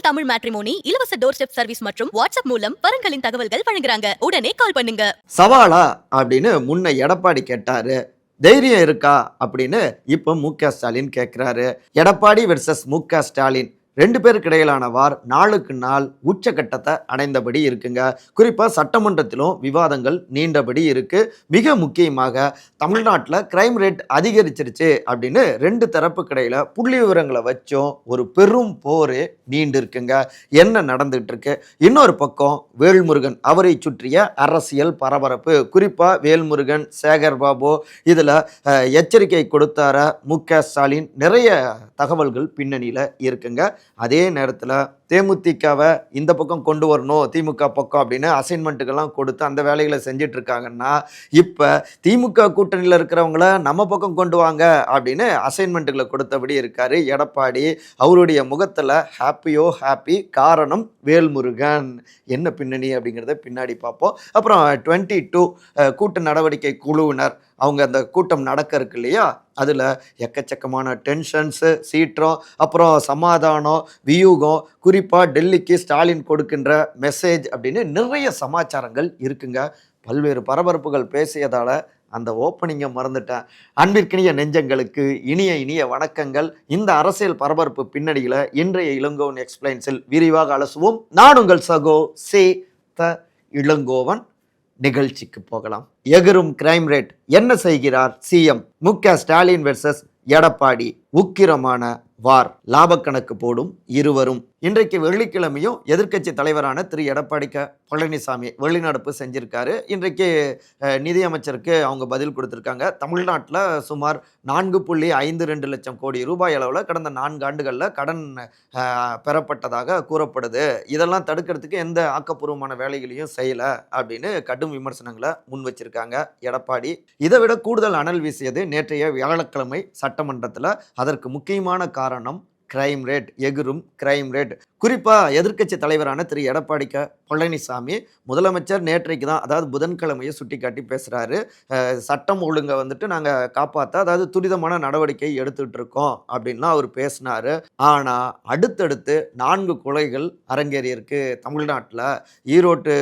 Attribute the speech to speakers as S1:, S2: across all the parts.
S1: Tamil matrimony இலவச door step service மற்றும் WhatsApp மூலம் வரன்களின் தகவல்கள் வழங்குறாங்க. உடனே கால் பண்ணுங்க.
S2: சவாலா அப்படின்னு முன்ன எடப்பாடி கேட்டாரு. தைரியம் இருக்கா அப்படின்னு இப்ப மு.க. ஸ்டாலின் கேட்கிறாரு. எடப்பாடி வெர்சஸ் மு.க. ஸ்டாலின் 2 பேருக்கு இடையிலான வார் நாளுக்கு நாள் உச்சகட்டத்தை அடைந்தபடி இருக்குங்க. குறிப்பா சட்டமன்றத்திலும் விவாதங்கள் நீண்டபடி இருக்கு. மிக முக்கியமாக தமிழ்நாட்டில் கிரைம் ரேட் அதிகரிச்சிருச்சு அப்படின்னு 2 தரப்புக்கு இடையில புள்ளி விவரங்களை வச்சும் ஒரு பெரும் போரே நீண்டு இருக்குங்க. என்ன நடந்துட்டு இருக்கு? இன்னொரு பக்கம் வேல்முருகன் அவரை சுற்றிய அரசியல் பரபரப்பு, குறிப்பா வேல்முருகன், சேகர் பாபு இதுல எச்சரிக்கை கொடுத்தார மு.க. ஸ்டாலின், நிறைய தகவல்கள் பின்னணியில இருக்குங்க. அதே நேரத்தில் தேமுதிகவை இந்த பக்கம் கொண்டு வரணும், திமுக பக்கம் அப்படின்னு அசைன்மெண்ட்டுக்கெல்லாம் கொடுத்து அந்த வேலைகளை செஞ்சுட்டு இருக்காங்கன்னா, இப்போ திமுக கூட்டணியில் இருக்கிறவங்கள நம்ம பக்கம் கொண்டு வாங்க அப்படின்னு அசைன்மெண்ட்டுகளை கொடுத்தபடி இருக்காரு எடப்பாடி. அவருடைய முகத்தில் ஹாப்பியோ ஹாப்பி. காரணம் வேல்முருகன். என்ன பின்னணி அப்படிங்கிறத பின்னாடி பார்ப்போம். அப்புறம் 22 கூட்டு நடவடிக்கை குழுவினர் அவங்க அந்த கூட்டம் நடக்க இருக்கு இல்லையா, அதில் எக்கச்சக்கமான டென்ஷன்ஸு, சீற்றம், அப்புறம் சமாதானம், வியூகம், குறிப்பாக டெல்லிக்கு ஸ்டாலின் கொடுக்கின்ற மெசேஜ் அப்படின்னு நிறைய சமாச்சாரங்கள் இருக்குங்க. பல்வேறு பரபரப்புகள் பேசியதால் அந்த ஓப்பனிங்கை மறந்துட்டேன். அன்பிற்கினிய நெஞ்சங்களுக்கு இனிய இனிய வணக்கங்கள். இந்த அரசியல் பரபரப்பு பின்னணியில் இன்றைய இளங்கோவன் எக்ஸ்பிளைன்ஸில் விரிவாக அலசுவோம். நான் உங்கள் சகோ சே த இளங்கோவன். நிகழ்ச்சிக்கு போகலாம். எகிரும் கிரைம் ரேட், என்ன செய்கிறார் சிஎம்? மு.க. ஸ்டாலின் வெர்சஸ் எடப்பாடி, உக்கிரமான வார், லாபக்கணக்கு போடும் இருவரும். இன்றைக்கு வெள்ளிக்கிழமையும் எதிர்க்கட்சி தலைவரான திரு எடப்பாடி பழனிசாமி வெளிநடப்பு செஞ்சிருக்காரு. இன்றைக்கு நிதியமைச்சருக்கு அவங்க பதில் கொடுத்துருக்காங்க. தமிழ்நாட்டில் சுமார் 4.52 லட்சம் கோடி ரூபாய் அளவில் கடந்த 4 ஆண்டுகளில் கடன் பெறப்பட்டதாக கூறப்படுது. இதெல்லாம் தடுக்கிறதுக்கு எந்த ஆக்கப்பூர்வமான வேலைகளையும் செய்யலை அப்படின்னு கடும் விமர்சனங்களை முன் வச்சிருக்காங்க எடப்பாடி. இதை விட கூடுதல் அனல் வீசியது நேற்றைய வியாழக்கிழமை சட்டமன்றத்தில். அதற்கு முக்கியமான காரணம் கிரைம் ரேட், எகிரும் கிரைம் ரேட். குறிப்பாக எதிர்க்கட்சி தலைவரான திரு எடப்பாடி பழனிசாமி முதலமைச்சர் நேற்றைக்கு தான், அதாவது புதன்கிழமையை சுட்டி காட்டி பேசுகிறாரு. சட்டம் ஒழுங்கை வந்துட்டு நாங்கள் காப்பாற்ற, அதாவது துரிதமான நடவடிக்கை எடுத்துகிட்டு இருக்கோம் அப்படின்லாம் அவர் பேசினார். ஆனால் அடுத்தடுத்து 4 கொலைகள் அரங்கேறி இருக்கு தமிழ்நாட்டில். ஈரோட்டு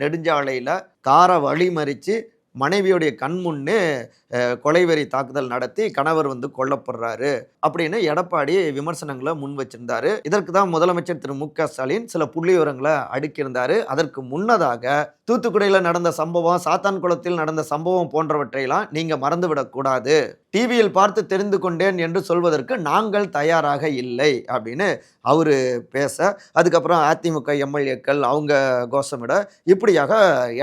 S2: நெடுஞ்சாலையில் காரை வழிமறித்து மனைவியுடைய கண் முன்னே கொலைவெறி தாக்குதல் நடத்தி கணவர் கொல்லப்படுறாரு அப்படின்னு எடப்பாடி விமர்சனங்களை முன் வச்சிருந்தாரு. இதற்கு தான் முதலமைச்சர் திரு மு.க. ஸ்டாலின் சில புள்ளி விவரங்களை அடுக்கியிருந்தாரு. அதற்கு முன்னதாக தூத்துக்குடியில் நடந்த சம்பவம், சாத்தான்குளத்தில் நடந்த சம்பவம் போன்றவற்றையெல்லாம் நீங்க மறந்துவிடக்கூடாது. டிவியில் பார்த்து தெரிந்து கொண்டேன் என்று சொல்வதற்கு நாங்கள் தயாராக இல்லை அப்படின்னு அவரு பேச, அதுக்கப்புறம் அதிமுக எம்எல்ஏக்கள் அவங்க கோஷமிட, இப்படியாக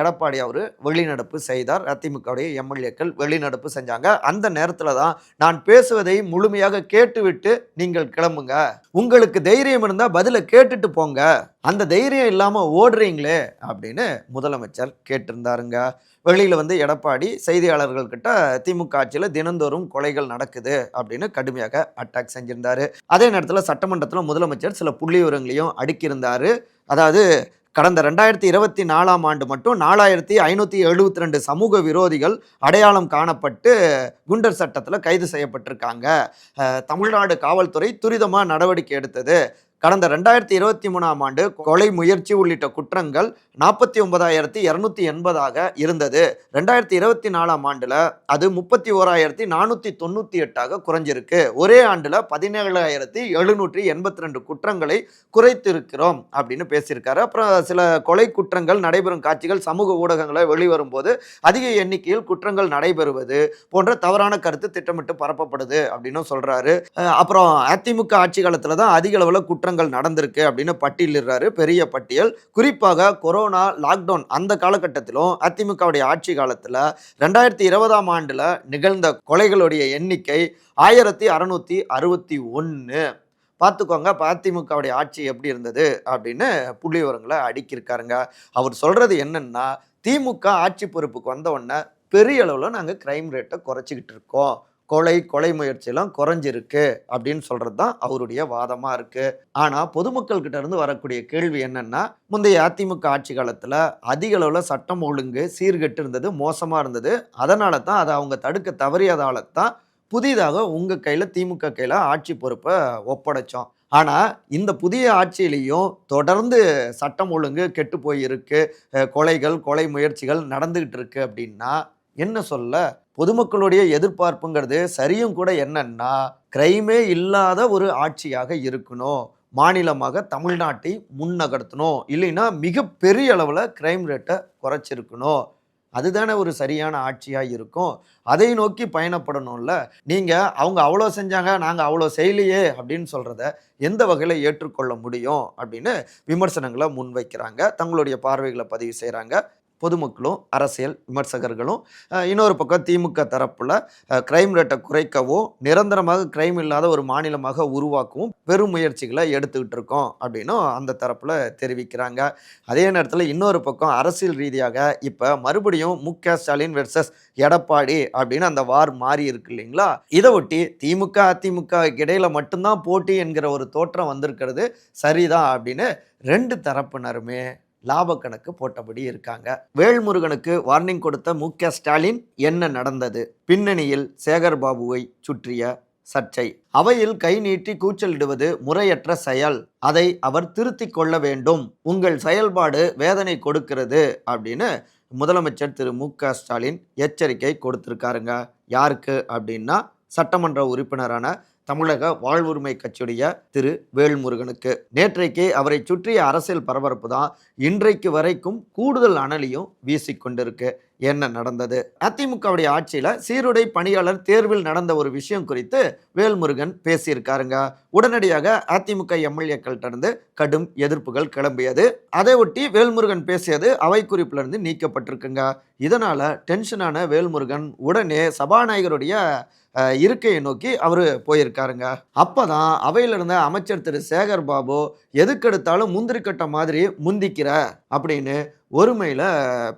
S2: எடப்பாடி அவர் வெளிநடப்பு செய்தார். அதிமுகவுடைய எம்எல்ஏக்கள் வெளிநடப்பு செஞ்சாங்க. அந்த நேரத்தில் தான் நான் பேசுவதை முழுமையாக கேட்டுவிட்டு நீங்கள் கிளம்புங்க, உங்களுக்கு தைரியம் இருந்தா பதில கேட்டுட்டு போங்க, அந்த தைரியம் இல்லாம ஓடுறீங்களே அப்படின்னு முதலமைச்சர் கேட்டிருந்தாருங்க. வெளியில எடப்பாடி செய்தியாளர்கள்கிட்ட திமுக ஆட்சியில் தினந்தோறும் கொலைகள் நடக்குது அப்படின்னு கடுமையாக அட்டாக் செஞ்சிருந்தாரு. அதே நேரத்தில் சட்டமன்றத்தில் முதலமைச்சர் சில புள்ளி விவரங்களையும் அடுக்கியிருந்தாரு. அதாவது கடந்த 2024ஆம் ஆண்டு மட்டும் 4572 சமூக விரோதிகள் அடையாளம் காணப்பட்டு குண்டர் சட்டத்தில் கைது செய்யப்பட்டிருக்காங்க. தமிழ்நாடு காவல்துறை துரிதமாக நடவடிக்கை எடுத்தது. கடந்த 2023ஆம் ஆண்டு கொலை முயற்சி உள்ளிட்ட குற்றங்கள் 49,280 இருந்தது. 2024ஆம் ஆண்டுல அது 31,498 குறைஞ்சிருக்கு. ஒரே ஆண்டுல 17,782 குற்றங்களை குறைத்திருக்கிறோம் அப்படின்னு பேசியிருக்காரு. அப்புறம் சில கொலை குற்றங்கள் நடைபெறும் காட்சிகள் சமூக ஊடகங்களை வெளிவரும் போது அதிக எண்ணிக்கையில் குற்றங்கள் நடைபெறுவது போன்ற தவறான கருத்து திட்டமிட்டு பரப்பப்படுது அப்படின்னு சொல்றாரு. அப்புறம் அதிமுக ஆட்சி காலத்துல தான் அதிக அளவுல குற்றங்கள் நடந்திருக்கு அப்படின்னு பட்டியலிடுறாரு, பெரிய பட்டியல். குறிப்பாக கொரோனா லாக்டவுன் அந்த காலகட்டத்திலும் அதிமுகவுடைய ஆட்சி காலத்துல 2020ஆம் ஆண்டுல நிகழ்ந்த கொலைகளுடைய எண்ணிக்கை 1661. பார்த்துக்கோங்க அதிமுகவுடைய ஆட்சி எப்படி இருந்தது அப்படின்னு புள்ளி விவரங்களை அடுக்கியிருக்காருங்க. அவர் சொல்றது என்னன்னா, திமுக ஆட்சி பொறுப்புக்கு வந்த உடனே பெரிய அளவில் நாங்கள் கிரைம் ரேட்டை குறைச்சிக்கிட்டு இருக்கோம், கொலை முயற்சியெல்லாம் குறைஞ்சிருக்கு அப்படின்னு சொல்றது தான் அவருடைய வாதமா இருக்கு. ஆனா பொதுமக்கள் கிட்ட இருந்து வரக்கூடிய கேள்வி என்னன்னா, முந்தைய அதிமுக ஆட்சி காலத்துல அதிக அளவுல சட்டம் ஒழுங்கு சீர்கெட்டு இருந்தது, மோசமா இருந்தது. அதனால தான் அதை அவங்க தடுக்க தவறியதால தான் புதிதாக உங்க கையில, திமுக கையில ஆட்சி பொறுப்பை ஒப்படைச்சோம். ஆனா இந்த புதிய ஆட்சியிலையும் தொடர்ந்து சட்டம் ஒழுங்கு கெட்டு போயிருக்கு, கொலைகள், கொலை முயற்சிகள் நடந்துகிட்டு இருக்கு அப்படின்னா என்ன சொல்ல? பொதுமக்களுடைய எதிர்பார்ப்புங்கிறது சரியும் கூட என்னன்னா, கிரைமே இல்லாத ஒரு ஆட்சியாக இருக்கணும். மாநிலமாக தமிழ்நாட்டை முன்னகர்த்தணும். இல்லைன்னா மிகப்பெரிய அளவுல கிரைம் ரேட்ட குறைச்சிருக்கணும். அதுதானே ஒரு சரியான ஆட்சியா இருக்கும். அதை நோக்கி பயணப்படணும்ல. நீங்க அவங்க அவ்வளோ செஞ்சாங்க, நாங்க அவ்வளோ செய்யலையே அப்படின்னு சொல்றத எந்த வகையில ஏற்றுக்கொள்ள முடியும்? அப்படின்னு விமர்சனங்கள முன்வைக்கிறாங்க. தங்களுடைய பார்வைகள பதிவு செய்றாங்க. பொதுமக்களும், அரசியல் விமர்சகர்களும். இன்னொரு பக்கம் திமுக தரப்புல கிரைம் ரேட்ட குறைக்கவும், நிரந்தரமாக கிரைம் இல்லாத ஒரு மாநிலமாக உருவாக்கவும் பெரும் முயற்சிகள எடுத்துக்கிட்டு இருக்கோம் அப்படின்னும் அந்த தரப்புல தெரிவிக்கிறாங்க. அதே நேரத்துல இன்னொரு பக்கம் அரசியல் ரீதியாக இப்ப மறுபடியும் மு.க. ஸ்டாலின் வெர்சஸ் எடப்பாடி அப்படின்னு அந்த வார் மாறி இருக்கு இல்லைங்களா? இத ஒட்டி திமுக, அதிமுகவுக்கு இடையில மட்டும் தான் போட்டி என்கிற ஒரு தோற்றம் வந்திருக்கிறது சரிதான் அப்படின்னு 2 தரப்பினருமே லாப கணக்கு போட்டபடி இருக்காங்க. வேல்முருகனுக்கு வார்னிங் கொடுத்த மு.க. ஸ்டாலின் என்ன நடந்தது? பின்னணியில் சேகர் பாபுவை சுற்றிய சர்ச்சை. அவையில் கை நீட்டி கூச்சலிடுவது முறையற்ற செயல். அதை அவர் திருத்திக் கொள்ள வேண்டும். உங்கள் செயல்பாடு வேதனை கொடுக்கிறது அப்படின்னு முதலமைச்சர் திரு மு.க. ஸ்டாலின் எச்சரிக்கை கொடுத்திருக்காருங்க. யாருக்கு அப்படின்னா சட்டமன்ற உறுப்பினரான தமிழக வாழ்வுரிமை கட்சியுடைய திரு வேல்முருகனுக்கு. நேற்றைக்கு அவரை சுற்றிய அரசியல் பரபரப்பு தான் இன்றைக்கு வரைக்கும் கூடுதல் அனலியும் வீசிக்கொண்டிருக்கு. என்ன நடந்தது? அதிமுகவுடைய ஆட்சியில சீருடை பணியாளர் தேர்வில் நடந்த ஒரு விஷயம் குறித்து வேல்முருகன் பேசியிருக்காருங்க. உடனடியாக அதிமுக எம்எல்ஏக்கள்ட்ட இருந்து கடும் எதிர்ப்புகள் கிளம்பியது. அதை ஒட்டி வேல்முருகன் பேசியது அவை குறிப்பில இருந்து நீக்கப்பட்டிருக்குங்க. இதனால டென்ஷனான வேல்முருகன் உடனே சபாநாயகருடைய இருக்கையை நோக்கி அவரு போயிருக்காருங்க. அப்பதான் அவையில இருந்த அமைச்சர் திரு சேகர் பாபு எதுக்கெடுத்தாலும் முந்திரி கட்ட மாதிரி முந்திக்கிற அப்படின்னு ஒருமையில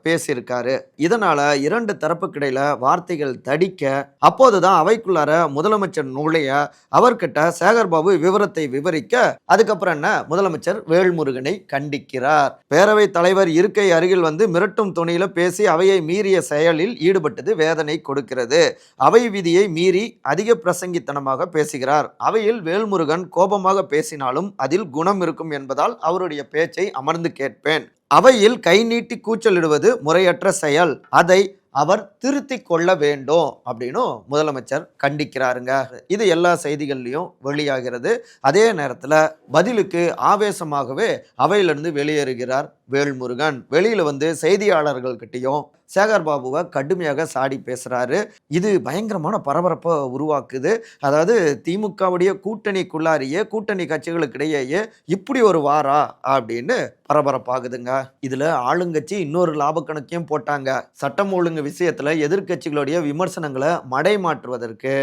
S2: பேசியிருக்காரு. இதனால 2 தரப்புக்கு இடையில வார்த்தைகள் தடிக்க, அப்போதுதான் அவைக்குள்ளார முதலமைச்சர் நுழைய அவர்கிட்ட சேகர்பாபு விவரத்தை விவரிக்க, அதுக்கப்புறம் என்ன முதலமைச்சர் வேல்முருகனை கண்டிக்கிறார். பேரவைத் தலைவர் இருக்கை அருகில் வந்து மிரட்டும் துணியில பேசி அவையை மீறிய செயலில் ஈடுபட்டது வேதனை கொடுக்கிறது. அவை விதியை மீறி அதிக பிரசங்கித்தனமாக பேசுகிறார். அவையில் வேல்முருகன் கோபமாக பேசினாலும் அதில் குணம் இருக்கும் என்பதால் அவருடைய பேச்சை அமர்ந்து கேட்பேன். அவையில் கை நீட்டி கூச்சலிடுவது முறையற்ற செயல். அதை அவர் திருத்திக் கொள்ள வேண்டும் அப்படின்னு முதலமைச்சர் கண்டிக்கிறாருங்க. இது எல்லா செய்திகள்லையும் வெளியாகிறது. அதே நேரத்தில் பதிலுக்கு ஆவேசமாகவே அவையிலிருந்து வெளியேறுகிறார் வேல்முருகன். வெளியில வந்து செய்தியாளர்கள்கிட்டையும் சேகர் பாபுவை கடுமையாக சாடி பேசுறாரு. இது பயங்கரமான பரபரப்பை உருவாக்குது. அதாவது திமுகவுடைய கூட்டணிக்குள்ளாரியே கூட்டணி கட்சிகளுக்கு இடையேயே இப்படி ஒரு வாரா அப்படின்னு பரபரப்பாகுதுங்க. இதுல ஆளுங்கட்சி இன்னொரு லாப கணக்கையும் போட்டாங்க. சட்டம் ஒழுங்கு விஷயத்துல எதிர்கட்சிகளுடைய விமர்சனங்களை மடைமாற்றுவதற்கு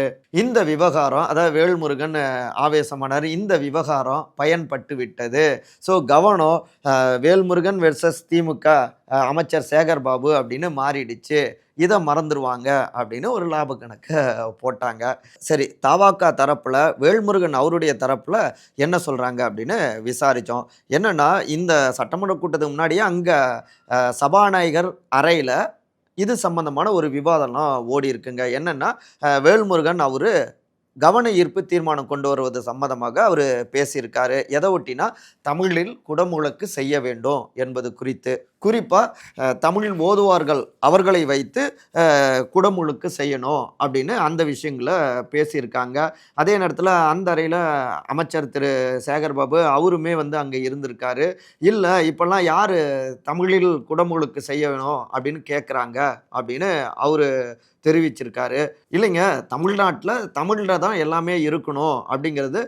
S2: இந்த விவகாரம், அதாவது வேல்முருகன் ஆவேசமானார், இந்த விவகாரம் பயன்பட்டு விட்டது. ஸோ கவனம் வேல்முருகன் வெர்சஸ் திமுக அமைச்சர் சேகர் பாபு அப்படின்னு மாறிடுச்சு. இதை மறந்துடுவாங்க அப்படின்னு ஒரு லாப கணக்கை போட்டாங்க. சரி, தவாக தரப்புல வேல்முருகன் அவருடைய தரப்புல என்ன சொல்றாங்க அப்படின்னு விசாரித்தோம். என்னன்னா, இந்த சட்டமன்ற கூட்டத்துக்கு முன்னாடியே அங்க சபாநாயகர் அறையில இது சம்பந்தமான ஒரு விவாதம்லாம் ஓடி இருக்குங்க. என்னன்னா, வேல்முருகன் அவரு கவன ஈர்ப்பு தீர்மானம் கொண்டு வருவது சம்மதமாக அவர் பேசியிருக்காரு. எதை ஒட்டினா தமிழில் குடமுழக்கு செய்ய வேண்டும் என்பது குறித்து. குறிப்பாக தமிழ் ஓதுவார்கள் அவர்களை வைத்து குடமுழுக்கு செய்யணும் அப்படின்னு அந்த விஷயங்களை பேசியிருக்காங்க. அதே நேரத்தில் அந்த அறையில் அமைச்சர் திரு சேகர்பாபு அவருமே வந்து அங்கே இருந்திருக்காரு. இல்லை இப்போல்லாம் யார் தமிழில் குடமுழுக்கு செய்யணும் அப்படின்னு கேட்குறாங்க அப்படின்னு அவர் தெரிவிச்சிருக்காரு. இல்லைங்க, தமிழ்நாட்டில் தமிழில் தான் எல்லாமே இருக்கணும் அப்படிங்கிறது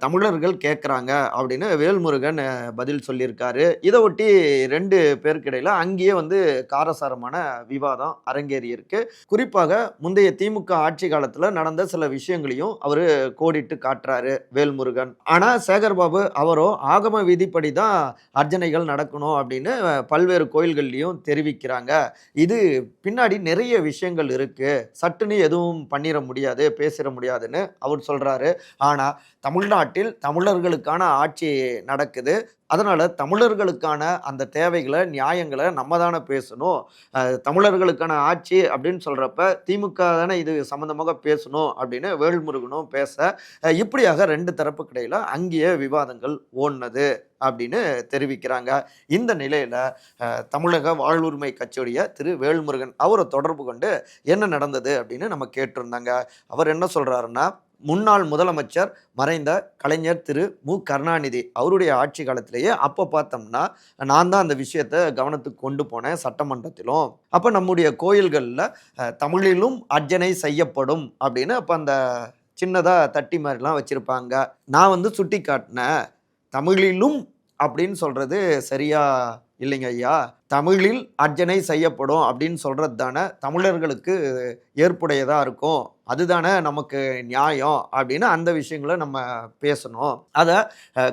S2: தமிழர்கள் கேட்குறாங்க அப்படின்னு வேல்முருகன் பதில் சொல்லியிருக்காரு. இதை ஒட்டி 2 பேருக்கு இடையில அங்கேயே வந்து காரசாரமான விவாதம் அரங்கேறி இருக்கு. குறிப்பாக முந்தைய திமுக ஆட்சி காலத்தில் நடந்த சில விஷயங்களையும் அவர் கோடிட்டு காட்டுறாரு வேல்முருகன். ஆனால் சேகர்பாபு அவரோ ஆகம விதிப்படி தான் அர்ச்சனைகள் நடக்கணும் அப்படின்னு பல்வேறு கோயில்கள்லையும் தெரிவிக்கிறாங்க. இது பின்னாடி நிறைய விஷயங்கள் இருக்கு. இருக்கு. சட்டுன்னு எதுவும் பண்ணிற முடியாது, பேசிற முடியாதுன்னு அவர் சொல்றாரு. ஆனா, தமிழ்நாட்டில் தமிழர்களுக்கான ஆட்சி நடக்குது. அதனால தமிழர்களுக்கான அந்த தேவைகள, நியாயங்கள நம்ம தான பேசணும். தமிழர்களுக்கான ஆட்சி அப்படின்னு சொல்றப்ப, திமுக தானே இது சம்மந்தமாக பேசணும் அப்படின்னு வேல்முருகனும் பேச, இப்படியாக 2 தரப்புக்கு இடையில அங்கேயே விவாதங்கள் ஓடுனது அப்படின்னு தெரிவிக்கிறாங்க. இந்த நிலையில தமிழக வாழ்வுரிமை கட்சியுடைய திரு வேல்முருகன் அவர தொடர்பு கொண்டு என்ன நடந்தது அப்படின்னு நம்ம கேட்டிருந்தாங்க. அவர் என்ன சொல்றாருன்னா, முன்னாள் முதலமைச்சர் மறைந்த கலைஞர் திரு மு. கருணாநிதி அவருடைய ஆட்சி காலத்திலேயே அப்ப பார்த்தோம்னா, நான் தான் அந்த விஷயத்த கவனத்துக்கு கொண்டு போனேன் சட்டமன்றத்திலும். அப்ப நம்முடைய கோயில்கள்ல தமிழிலும் அர்ச்சனை செய்யப்படும் அப்படின்னு அப்ப அந்த சின்னதா தட்டி மாரிலாம் வச்சிருப்பாங்க. நான் வந்து சுட்டிக்காட்டினேன். தமிழிலும் அப்படின்னு சொல்றது சரியா இல்லைங்க ஐயா. தமிழில் அர்ச்சனை செய்யப்படும் அப்படின்னு சொல்றது தானே தமிழர்களுக்கு ஏற்புடையதா இருக்கும். அதுதானே நமக்கு நியாயம் அப்படின்னு அந்த விஷயங்கள நம்ம பேசணும். அத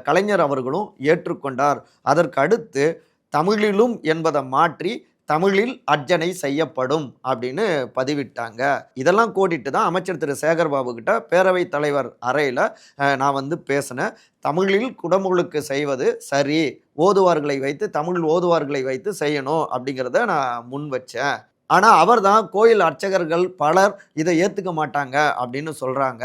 S2: கலைஞர் அவர்களும் ஏற்றுக்கொண்டார். அதற்கு அடுத்து தமிழிலும் என்பத மாற்றி தமிழில் அர்ச்சனை செய்யப்படும் அப்படின்னு பதிவிட்டாங்க. இதெல்லாம் கோடிட்டு தான் அமைச்சர் திரு சேகர்பாபு கிட்ட பேரவைத் தலைவர் அறையில நான் வந்து பேசினேன். தமிழில் குடமுழுக்கு செய்வது சரி. ஓதுவார்களை வைத்து தமிழ் ஓதுவார்களை வைத்து செய்யணும் அப்படிங்கிறத நான் முன் வச்சேன். ஆனா அவர் தான் கோயில் அர்ச்சகர்கள் பலர் இதை ஏத்துக்க மாட்டாங்க அப்படின்னு சொல்றாங்க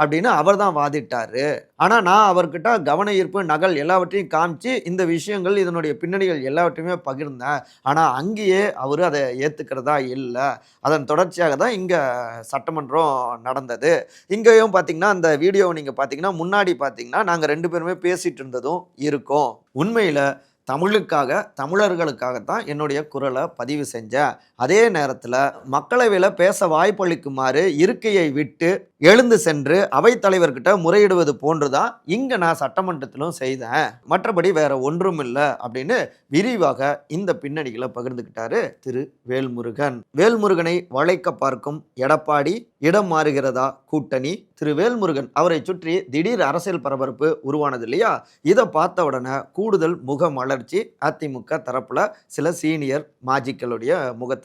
S2: அப்படின்னு அவர் தான் வாதிட்டாரு. ஆனா நான் அவர்கிட்ட கவன ஈர்ப்பு நகல் எல்லாவற்றையும் காமிச்சு இந்த விஷயங்கள் இதனுடைய பின்னணிகள் எல்லாவற்றையுமே பகிர்ந்தேன். ஆனா அங்கேயே அவரு அதை ஏத்துக்கிறதா இல்ல. அதன் தொடர்ச்சியாக தான் இங்க சட்டமன்றம் நடந்தது. இங்கேயும் பார்த்தீங்கன்னா அந்த வீடியோவை நீங்க பார்த்தீங்கன்னா முன்னாடி பார்த்தீங்கன்னா நாங்க 2 பேருமே பேசிட்டு இருந்ததும் இருக்கும். உண்மையில தமிழுக்காக, தமிழர்களுக்காகத்தான் என்னுடைய குரல பதிவு செஞ்சேன். அதே நேரத்தில மக்களவையில பேச வாய்ப்பளிக்குமாறு இருக்கையை விட்டு எழுந்து சென்று அவைத்தலைவர்கிட்ட முறையிடுவது போன்று தான் இங்க நான் சட்டமன்றத்திலும் செய்தேன். மற்றபடி வேற ஒன்றும் இல்ல அப்படின்னு விரிவாக இந்த பின்னணிகள பகிர்ந்துக்கிட்டாரு திரு வேல்முருகன். வேல்முருகனை வளைக்க பார்க்கும் எடப்பாடி, இடம் மாறுகிறதா கூட்டணி? திரு வேல்முருகன் அவரை சுற்றி திடீர் அரசியல் பரபரப்பு உருவானது இல்லையா? இதை பார்த்த உடனே கூடுதல் முகமலர்ச்சி அதிமுக தரப்புல சில சீனியர் மாஜிக்களுடைய முகத்துல.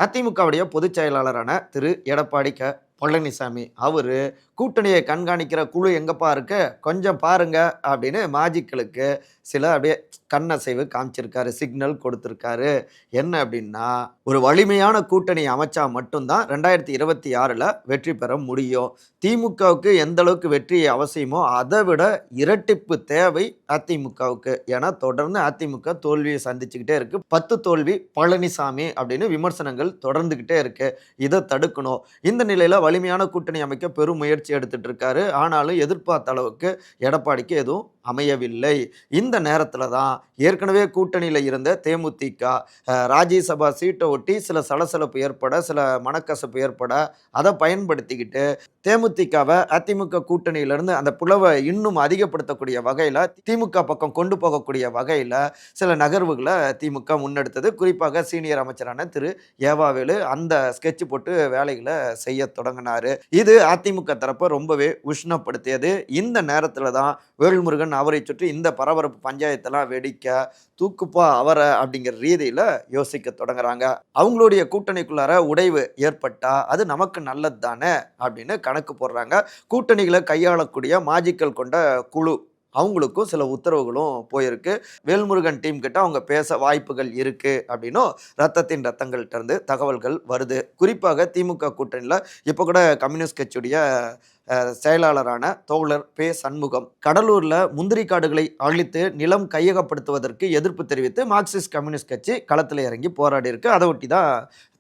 S2: அதிமுகவுடைய பொதுச் செயலாளரான திரு எடப்பாடி பழனிசாமி அவரு கூட்டணியை கண்காணிக்கிற குழு எங்கப்பா இருக்கு கொஞ்சம் பாருங்க அப்படின்னு மாஜிக்களுக்கு சில அப்படியே கண்ணசைவு காமிச்சிருக்காரு, சிக்னல் கொடுத்திருக்காரு. என்ன அப்படின்னா, ஒரு வலிமையான கூட்டணி அமைச்சா மட்டும்தான் 2026ல வெற்றி பெற முடியும். திமுகவுக்கு எந்த அளவுக்கு வெற்றி அவசியமோ அதை விட இரட்டிப்பு தேவை அதிமுகவுக்கு. ஏன்னா தொடர்ந்து அதிமுக தோல்வியை சந்திச்சுக்கிட்டே இருக்கு. 10 தோல்வி பழனிசாமி அப்படின்னு விமர்சனங்கள் தொடர்ந்துகிட்டே இருக்கு. இதை தடுக்கணும். இந்த நிலையில வலிமையான கூட்டணி அமைக்க பெரும் முயற்சி எடுத்துட்டு இருக்காரு. ஆனாலும் எதிர்பார்த்த அளவுக்கு எடப்பாடிக்கு எதுவும் அமையவில்லை. இந்த நேரத்துல தான் ஏற்கனவே கூட்டணியில இருந்த தேமுதிக ராஜ்யசபா சீட்டை ஒட்டி சில சலசலப்பு ஏற்பட, சில மனக்கசப்பு ஏற்பட அதை பயன்படுத்திக்கிட்டு தேமுதிகவை அதிமுக கூட்டணியிலிருந்து அந்த புலவை இன்னும் அதிகப்படுத்தக்கூடிய வகையில திமுக பக்கம் கொண்டு போகக்கூடிய வகையில சில நகர்வுகளை திமுக முன்னெடுத்தது. குறிப்பாக சீனியர் அமைச்சரான திரு ஏவாவேலு அந்த ஸ்கெட்ச் போட்டு வேலைகளை செய்ய தொடங்கினாரு. இது அதிமுக தரப்பை ரொம்பவே உஷ்ணப்படுத்தியது. இந்த நேரத்துல தான் வேல்முருகன் அவரை சுற்றி இந்த பரபரப்பு பஞ்சாயத்தெல்லாம் வெடிக்க தூக்குப்பா அவரை அப்படிங்கிற ரீதியில யோசிக்க தொடங்குறாங்க. அவங்களுடைய கூட்டணிக்குள்ளார உடைவு ஏற்பட்டா அது நமக்கு நல்லது தானே அப்படின்னு கணக்கு போடுறாங்க. கூட்டணிகளை கையாளக்கூடிய மாஜிக்கள் கொண்ட குழு அவங்களுக்கும் சில உத்தரவுகளும் போயிருக்கு. வேல்முருகன் டீம் கிட்ட அவங்க பேச வாய்ப்புகள் இருக்கு அப்படின்னும் ரத்தத்தின் ரத்தங்கள்ட்ட இருந்து தகவல்கள் வருது. குறிப்பாக திமுக கூட்டணியில் இப்போ கூட கம்யூனிஸ்ட் கட்சியுடைய செயலாளரான தோழர் பே. சண்முகம் கடலூர்ல முந்திரி காடுகளை அழித்து நிலம் கையகப்படுத்துவதற்கு எதிர்ப்பு தெரிவித்து மார்க்சிஸ்ட் கம்யூனிஸ்ட் கட்சி களத்தில் இறங்கி போராடி இருக்கு. அதை ஒட்டி தான்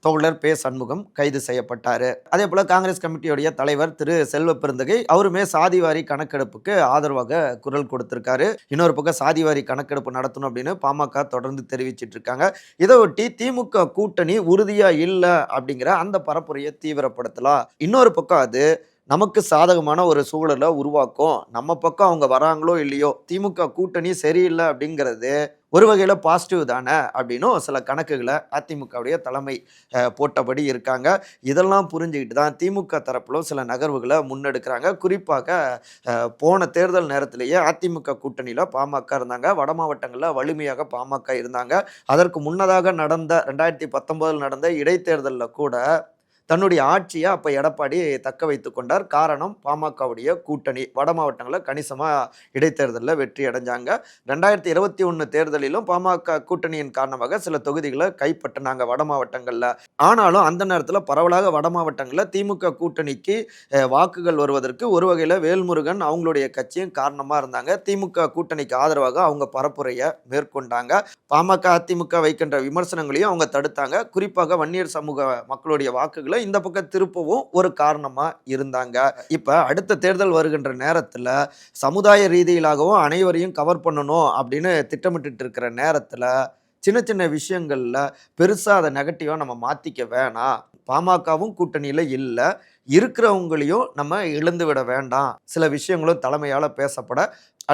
S2: தோழர் பே. சண்முகம் கைது செய்யப்பட்டாரு. அதே போல காங்கிரஸ் கமிட்டியுடைய தலைவர் திரு செல்வ பெருந்தகை அவருமே சாதிவாரி கணக்கெடுப்புக்கு ஆதரவாக குரல் கொடுத்திருக்காரு. இன்னொரு பக்கம் சாதிவாரி கணக்கெடுப்பு நடத்தணும் அப்படின்னு பாமக தொடர்ந்து தெரிவிச்சிட்டு இருக்காங்க. இதை ஒட்டி திமுக கூட்டணி உறுதியா இல்லை அப்படிங்கிற அந்த பரப்புரையை தீவிரப்படுத்தலாம். இன்னொரு பக்கம் அது நமக்கு சாதகமான ஒரு சூழலை உருவாக்கும். நம்ம பக்கம் அவங்க வராங்களோ இல்லையோ திமுக கூட்டணி சரியில்லை அப்படிங்கிறது ஒரு வகையில் பாசிட்டிவ் தானே அப்படின்னும் சில கணக்குகளை அதிமுகவுடைய தலைமை போட்டபடி இருக்காங்க. இதெல்லாம் புரிஞ்சுக்கிட்டு தான் திமுக தரப்பிலும் சில நகர்வுகளை முன்னெடுக்கிறாங்க. குறிப்பாக போன தேர்தல் நேரத்திலேயே அதிமுக கூட்டணியில் பாமக இருந்தாங்க. வட மாவட்டங்களில் வலிமையாக பாமக இருந்தாங்க. அதற்கு முன்னதாக நடந்த 2019 நடந்த இடைத்தேர்தலில் கூட தன்னுடைய ஆட்சியை அப்ப எடப்பாடி தக்க வைத்துக் கொண்டார். காரணம் பாமகவுடைய கூட்டணி. வட மாவட்டங்கள்ல கணிசமா இடைத்தேர்தல்ல வெற்றி அடைஞ்சாங்க. 2021 தேர்தலிலும் பாமக கூட்டணியின் காரணமாக சில தொகுதிகளை கைப்பற்றினாங்க வட மாவட்டங்கள்ல. ஆனாலும் அந்த நேரத்துல பரவலாக வட மாவட்டங்கள்ல திமுக கூட்டணிக்கு வாக்குகள் வருவதற்கு ஒரு வகையில வேல்முருகன் அவங்களுடைய கட்சியும் காரணமா இருந்தாங்க. திமுக கூட்டணிக்கு ஆதரவாக அவங்க பரப்புரைய மேற்கொண்டாங்க. பாமக அதிமுக வைக்கின்ற விமர்சனங்களையும் அவங்க தடுத்தாங்க. குறிப்பாக வன்னியர் சமூக மக்களுடைய வாக்குகளை இந்த பக்கம் திருப்பவும் ஒரு காரணமா இருந்தாங்க. இப்ப அடுத்த தேர்தல் வருகின்ற நேரத்துல சமுதாய ரீதியிலாகவும் அனைவரையும் கவர் பண்ணணும் அப்படின்னு திட்டமிட்டு இருக்கிற நேரத்துல சின்ன சின்ன விஷயங்கள்ல பெருசா அதை நெகட்டிவா நம்ம மாத்திக்க வேணாம். பாமகவும் கூட்டணியில இல்ல, இருக்கிறவங்களையும் நம்ம இழந்து விட வேண்டாம். சில விஷயங்களும் தலைமையால பேசப்பட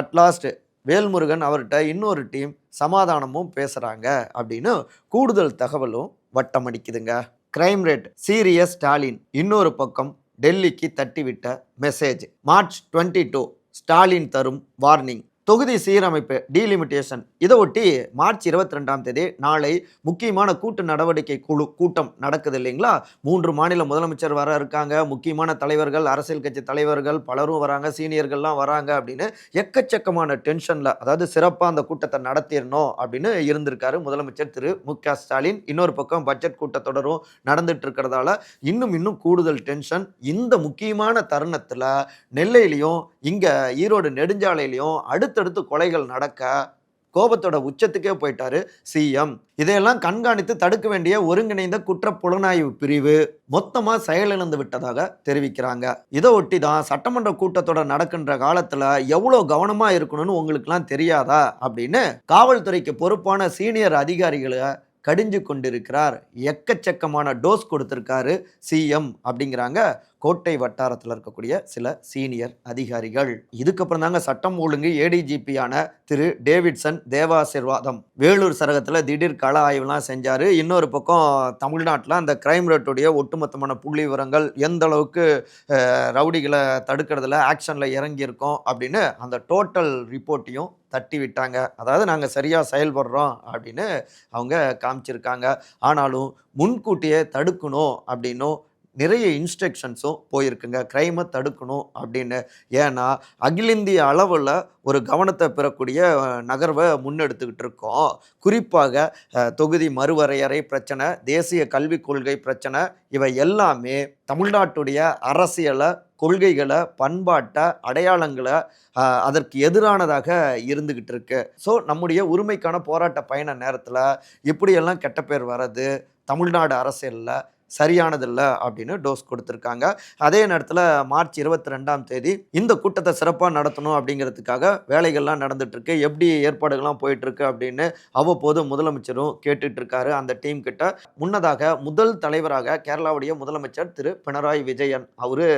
S2: அட்லாஸ்ட் வேல்முருகன் அவர்கிட்ட இன்னொரு டீம் சமாதானமும் பேசுறாங்க அப்படின்னு கூடுதல் தகவலும் வட்டமடிக்குதுங்க. கிரைம் ரேட் சீரியஸ் ஸ்டாலின் இன்னொரு பக்கம் டெல்லிக்கு தட்டிவிட்ட மெசேஜ். மார்ச் 22 ஸ்டாலின் தரும் வார்னிங். தொகுதி சீரமைப்பு டீலிமிட்டேஷன் இதை ஒட்டி மார்ச் 22 நாளை முக்கியமான கூட்டு நடவடிக்கை குழு கூட்டம் நடக்குது இல்லைங்களா? 3 மாநில முதலமைச்சர் வர இருக்காங்க, முக்கியமான தலைவர்கள், அரசியல் கட்சி தலைவர்கள் பலரும் வராங்க, சீனியர்கள்லாம் வராங்க அப்படின்னு எக்கச்சக்கமான டென்ஷன்ல, அதாவது சிறப்பாக அந்த கூட்டத்தை நடத்திடணும் அப்படின்னு இருந்திருக்காரு முதலமைச்சர் திரு மு.க. ஸ்டாலின். இன்னொரு பக்கம் பட்ஜெட் கூட்டத்தொடரும் நடந்துட்டு இருக்கிறதால இன்னும் கூடுதல் டென்ஷன். இந்த முக்கியமான தருணத்துல நெல்லையிலையும் இங்க ஈரோடு நெடுஞ்சாலையிலையும் அடுத்தடுத்து கொலைகள் நடக்க கோபத்தோட உச்சத்துக்கே போயிட்டாரு சிஎம். இதையெல்லாம் கண்காணித்து தடுக்க வேண்டிய ஒருங்கிணைந்த குற்ற புலனாய்வு பிரிவு மொத்தமா செயலிழந்து விட்டதாக தெரிவிக்கிறாங்க. இதை ஒட்டி தான் சட்டமன்ற கூட்டத்தொடர் நடக்கின்ற காலத்துல எவ்வளவு கவனமா இருக்கணும்னு உங்களுக்குலாம் தெரியாதா அப்படின்னு காவல்துறைக்கு பொறுப்பான சீனியர் அதிகாரிகளை கடிஞ்சு கொண்டிருக்கிறார். எக்கச்சக்கமான டோஸ் கொடுத்திருக்காரு சிஎம் அப்படிங்கிறாங்க கோட்டை வட்டாரத்தில் இருக்கக்கூடிய சில சீனியர் அதிகாரிகள். இதுக்கப்புறம் தாங்க சட்டம் ஒழுங்கு ஏடிஜிபியான திரு டேவிட்சன் தேவாசிர்வாதம் வேலூர் சரகத்தில் திடீர் கள ஆய்வுலாம் செஞ்சாரு. இன்னொரு பக்கம் தமிழ்நாட்டில் அந்த கிரைம் ரேட்டுடைய ஒட்டுமொத்தமான புள்ளி விவரங்கள் எந்த அளவுக்கு ரவுடிகளை தடுக்கிறதுல ஆக்ஷன்ல இறங்கியிருக்கோம் அப்படின்னு அந்த டோட்டல் ரிப்போர்ட்டையும் தட்டி விட்டாங்க. அதாவது நாங்கள் சரியாக செயல்படுறோம் அப்படின்னு அவங்க காமிச்சிருக்காங்க. ஆனாலும் முன்கூட்டியே தடுக்கணும் அப்படின்னும் நிறைய இன்ஸ்ட்ரக்ஷன்ஸும் போயிருக்குங்க கிரைமை தடுக்கணும் அப்படின்னு. ஏன்னா அகில இந்திய அளவில் ஒரு கவனத்தை பெறக்கூடிய நகர்வை முன்னெடுத்துக்கிட்டு இருக்கோம். குறிப்பாக தொகுதி மறுவரையறை பிரச்சனை, தேசிய கல்விக் கொள்கை பிரச்சனை, இவை எல்லாமே தமிழ்நாட்டுடைய அரசியலை, கொள்கைகளை, பண்பாட்டை, அடையாளங்களை அதற்கு எதிரானதாக இருந்துகிட்டு இருக்கு. ஸோ நம்முடைய உரிமைக்கான போராட்ட பயண நேரத்தில் இப்படியெல்லாம் கெட்ட பேர் வர்றது தமிழ்நாடு அரசியலில் சரியானதில்லை அப்படின்னு டோஸ் கொடுத்துருக்காங்க. அதே நேரத்தில் மார்ச் 22 இந்த கூட்டத்தை சிறப்பாக நடத்தணும் அப்படிங்கிறதுக்காக வேலைகள்லாம் நடந்துட்டு இருக்கு. எப்படி ஏற்பாடுகள்லாம் போயிட்டு இருக்கு அப்படின்னு அவ்வப்போது முதலமைச்சரும் கேட்டுட்டு இருக்காரு அந்த டீம் கிட்ட. முன்னதாக முதல் தலைவராக கேரளாவுடைய முதலமைச்சர் திரு பினராயி விஜயன் அவரு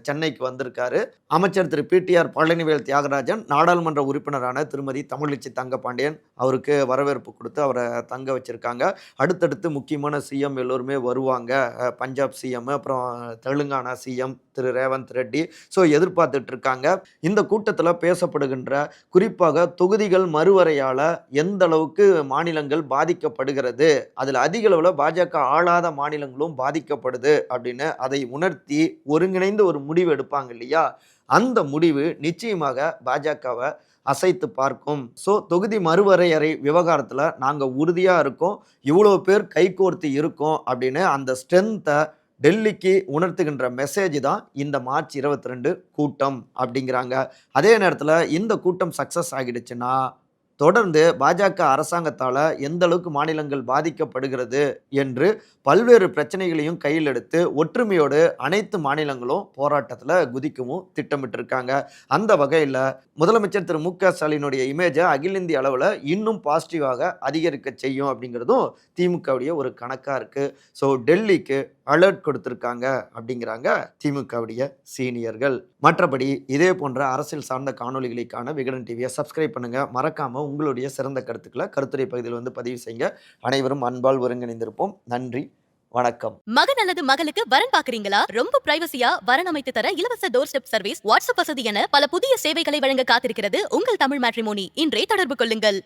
S2: சென்னைக்கு வந்திருக்காரு. அமைச்சர் திரு பிடிஆர் பழனிவேல் தியாகராஜன், நாடாளுமன்ற உறுப்பினரான திருமதி தமிழிச்சி தங்கபாண்டியன் அவருக்கு வரவேற்பு கொடுத்து அவரை தங்க வச்சிருக்காங்க. அடுத்தடுத்து முக்கியமான சிஎம் எல்லோருமே வருவாங்க. பஞ்சாப் சிஎம், அப்புறம் தெலுங்கானா சிஎம் திரு ரேவந்த் ரெட்டி. ஸோ எதிர்பார்த்துட்டு இருக்காங்க. இந்த கூட்டத்தில் பேசப்படுகின்ற குறிப்பாக தொகுதிகள் மறுவரையால் எந்த அளவுக்கு மாநிலங்கள் பாதிக்கப்படுகிறது, அதில் அதிக அளவில் பாஜக ஆளாத மாநிலங்களும் பாதிக்கப்படுது அப்படின்னு அதை உணர்த்தி ஒருங்கிணைந்து ஒரு முடிவு எடுப்பாங்க இல்லையா? அந்த முடிவு நிச்சயமாக பாஜகவை அசைத்து பார்க்கும். ஸோ தொகுதி மறுவரையறை விவகாரத்தில் நாங்கள் உறுதியாக இருக்கோம், இவ்வளோ பேர் கைகோர்த்து இருக்கோம் அப்படின்னு அந்த ஸ்ட்ரென்த்தை டெல்லிக்கு உணர்த்துகின்ற மெசேஜ் தான் இந்த மார்ச் 22 கூட்டம் அப்படிங்கிறாங்க. அதே நேரத்தில் இந்த கூட்டம் சக்ஸஸ் ஆகிடுச்சுன்னா தொடர்ந்து பாஜக அரசாங்கத்தால் எந்த அளவுக்கு மாநிலங்கள் பாதிக்கப்படுகிறது என்று பல்வேறு பிரச்சனைகளையும் கையில் எடுத்து ஒற்றுமையோடு அனைத்து மாநிலங்களும் போராட்டத்தில் குதிக்கவும் திட்டமிட்டிருக்காங்க. அந்த வகையில் முதலமைச்சர் திரு மு.க. ஸ்டாலினுடைய இமேஜை அகில இந்திய அளவில் இன்னும் பாசிட்டிவாக அதிகரிக்க செய்யும் அப்படிங்கிறதும் திமுகவுடைய ஒரு கணக்காக இருக்குது. ஸோ டெல்லிக்கு அலர்ட் கொடுத்துருக்காங்க அப்படிங்கிறாங்க திமுகவுடைய சீனியர்கள். மற்றபடி இதே போன்ற அரசியல் சார்ந்த காணொலிகளுக்கான விகடன் டிவியை சப்ஸ்கிரைப் பண்ணுங்க. மறக்காம உங்களுடைய சிறந்த கருத்துக்களை கருத்துரை பகுதியில் பதிவு செய்யுங்க. அனைவரும் அன்பால் ஒருங்கிணைந்திருப்போம். நன்றி, வணக்கம்.
S1: மகன் அல்லது மகளுக்கு வரன் பாக்குறீங்களா? ரொம்ப பிரைவசியா வரன் அமைத்து தர இலவச டோர் ஸ்டெப் சர்வீஸ், வாட்ஸ்அப் வசதி என பல புதிய சேவைகளை வழங்க காத்திருக்கிறது உங்கள் தமிழ் மேட்ரிமோனி. இன்றே தொடர்பு கொள்ளுங்கள்.